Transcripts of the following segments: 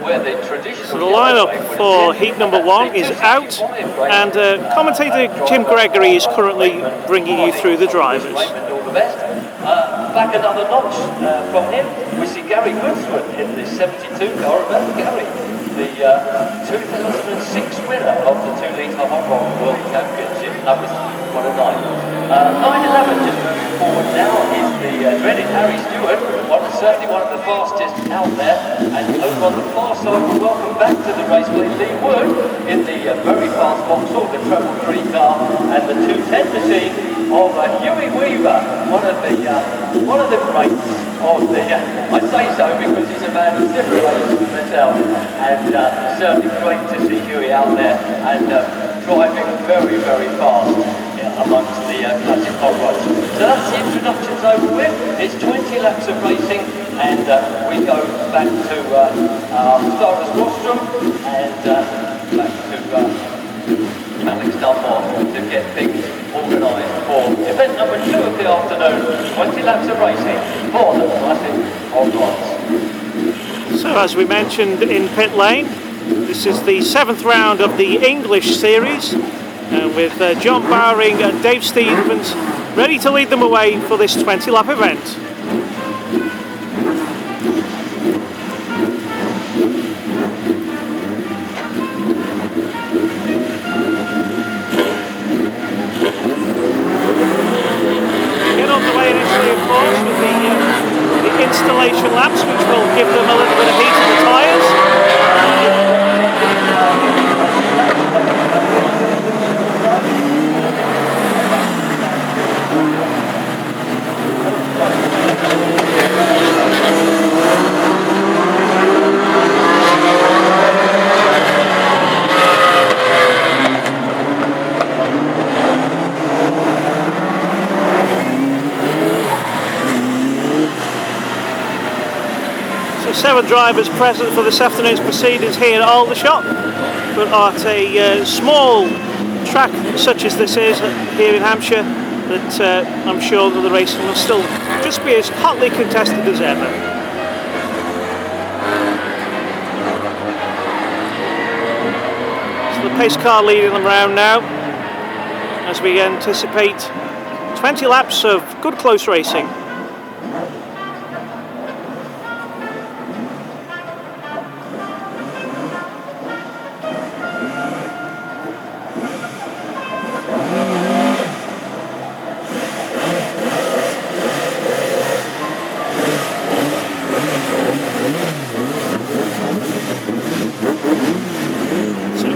where the traditional. So the lineup for heat number 1 is out, and commentator Jim Gregory is currently bringing you through the drivers. Back another notch from him, we see Gary Goodswood in the 72 car. Remember Gary, the 2006 winner of the 2-litre Hot Rod World Championship. That was what a night. 9-11 just moving forward now is the dreaded Harry Stewart, certainly one of the fastest out there. And over on the far side, we welcome back to the raceway Lee Wood in the very fast Vauxhall, the treble 3 car, and the 210 machine of Huey Weaver, one of the greats of the. I say so because he's a man who's different from myself, and certainly great to see Huey out there and driving very, very fast amongst the classic hot rods. So that's the introductions over with. It's 20 laps of racing, and we go back to Starter's rostrum and back to Alex Dunbar to get things organised for event number 2 of the afternoon. 20 laps of racing for the classic hot rods. So as we mentioned in pit lane, this is the 7th round of the English series, with John Bowring and Dave Stevens ready to lead them away for this 20-lap event. Get on the way initially, of course, with the installation laps, which will give them a little bit of heat in the tyres. So 7 drivers present for this afternoon's proceedings here at Aldershot, but at a small track such as this is here in Hampshire, that I'm sure that the racing will still just be as hotly contested as ever. So the pace car leading them round now, as we anticipate 20 laps of good close racing.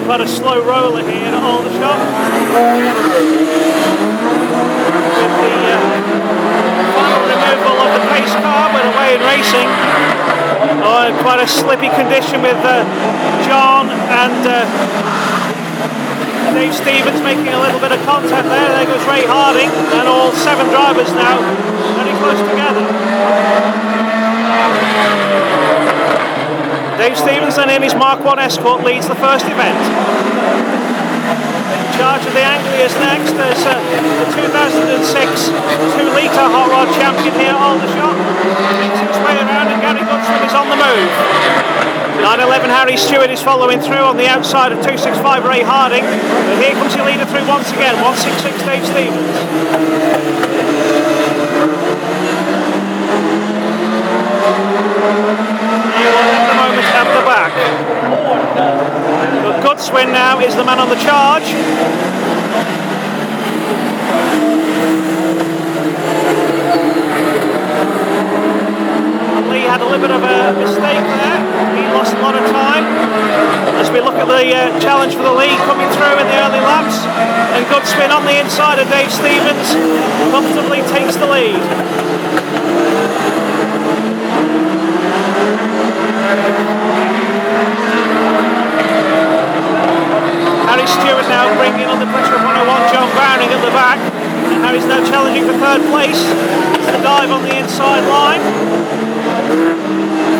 Quite a slow roller here at Aldershot. With the final removal of the pace car, we're away in racing. Quite a slippy condition with John and Dave Stevens making a little bit of contact there. There goes Ray Harding, and all 7 drivers now very close together. Dave Stevens then in his Mark 1 Escort leads the first event. In charge of the Anglias next as the 2006 2-litre Hot Rod champion here at Aldershot. Makes his way around and Gary Goodswood is on the move. 9-11 Harry Stewart is following through on the outside of 265 Ray Harding. But here comes your leader through once again, 166 Dave Stevens. At the moment at the back. But Goodswood now is the man on the charge. Lee had a little bit of a mistake there. He lost a lot of time. As we look at the challenge for the lead coming through in the early laps, and Goodswood on the inside of Dave Stevens comfortably takes the lead. Harry Stewart now bringing under pressure of 101 John Bowring at the back, and Harry's now challenging for 3rd place. It's the dive on the inside line,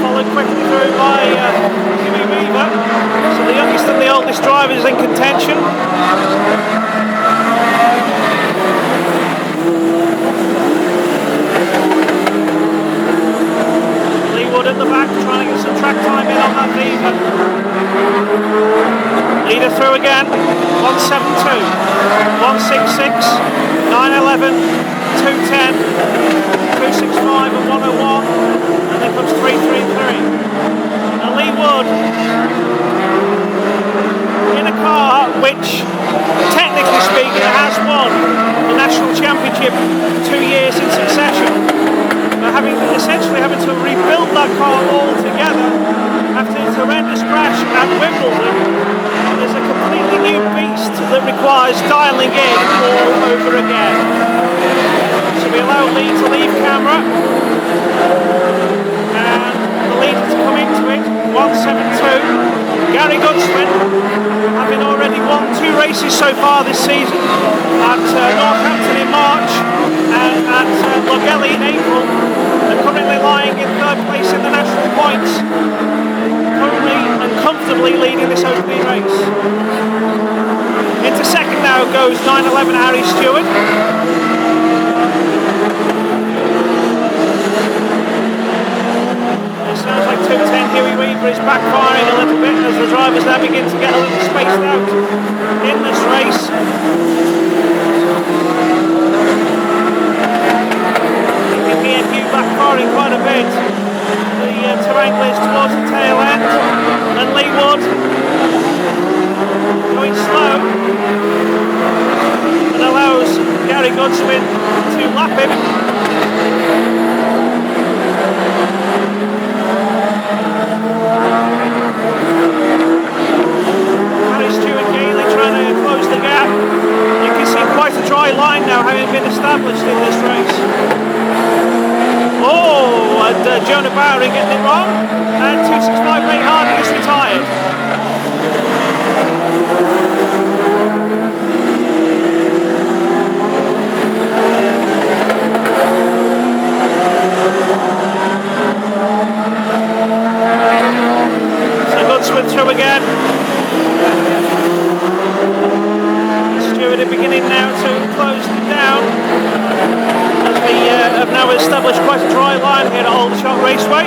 followed quickly through by Huey Weaver. So the youngest and the oldest driver is in contention. Wood at the back, trying to get some track time in on that V8. Weaver. Leader through again, 172, 166, 911, 210, 265 and 101, and then comes 333. And Lee Wood in a car which, technically speaking, has won the national championship 2 years in succession. But essentially having to rebuild that car altogether after his horrendous crash at Wimbledon is a completely new beast that requires dialling in all over again. So we allow Lee to leave camera and the leader to come into it, 172. Gary Goodswin, having already won 2 races so far this season at Northampton in March and at Logelly in April, and currently lying in 3rd place in the national points, currently and comfortably leading this opening race. Into 2nd now goes 911 Harry Stewart. Sounds like 210 Huey Weaver is backfiring a little bit as the drivers now begin to get a little spaced out in this race. You can hear Hugh backfiring quite a bit. The terrain is towards the tail end, and Lee Wood going slow and allows Gary Goodswin to lap him. Trying to close the gap. You can see quite a dry line now having been established in this race. Oh, and Jonah Bowring getting it wrong, and 265 Ray Harding is retired. So Goodswin through again. Stewart beginning now to close them down as we have now established quite a dry line here at Aldershot Raceway.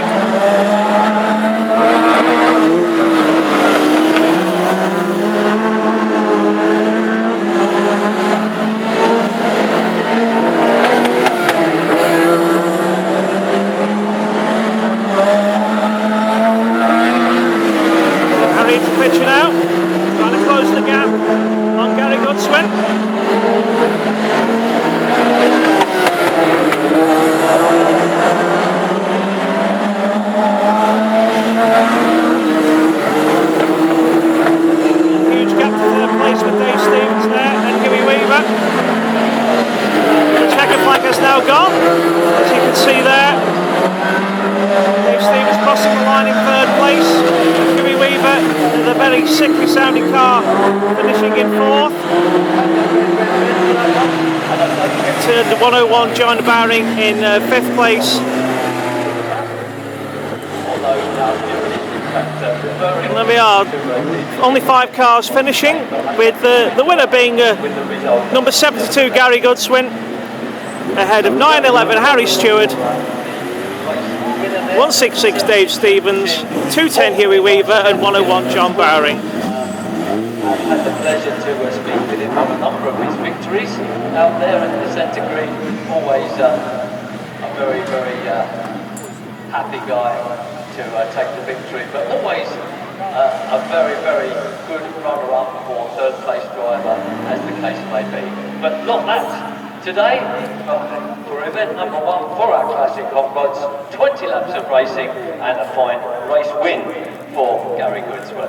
Harry to pitch it out, trying to close the gap on Gary Goodswin. Huge gap to 3rd place with Dave Stevens there and Huey Weaver. The checker flag has now gone, as you can see there. Dave Stevens crossing the line in 3rd place. Huey Weaver, the very sickly sounding car, finishing in 4th. To 101 John Bowring in 5th place. And there we are, only 5 cars finishing, with the winner being number 72 Gary Goodswin, ahead of 911 Harry Stewart, 166 Dave Stevens, 210 Huey Weaver and 101 John Bowring. I've had the pleasure to speak with him on a number of his victories out there in the centre green. Always a very, very happy guy to take the victory, but always a very, very good runner-up or 3rd place driver, as the case may be. But not that. Today, for event number 1 for our Classic Hot Rods, 20 laps of racing and a fine race win for Gary Goodswin.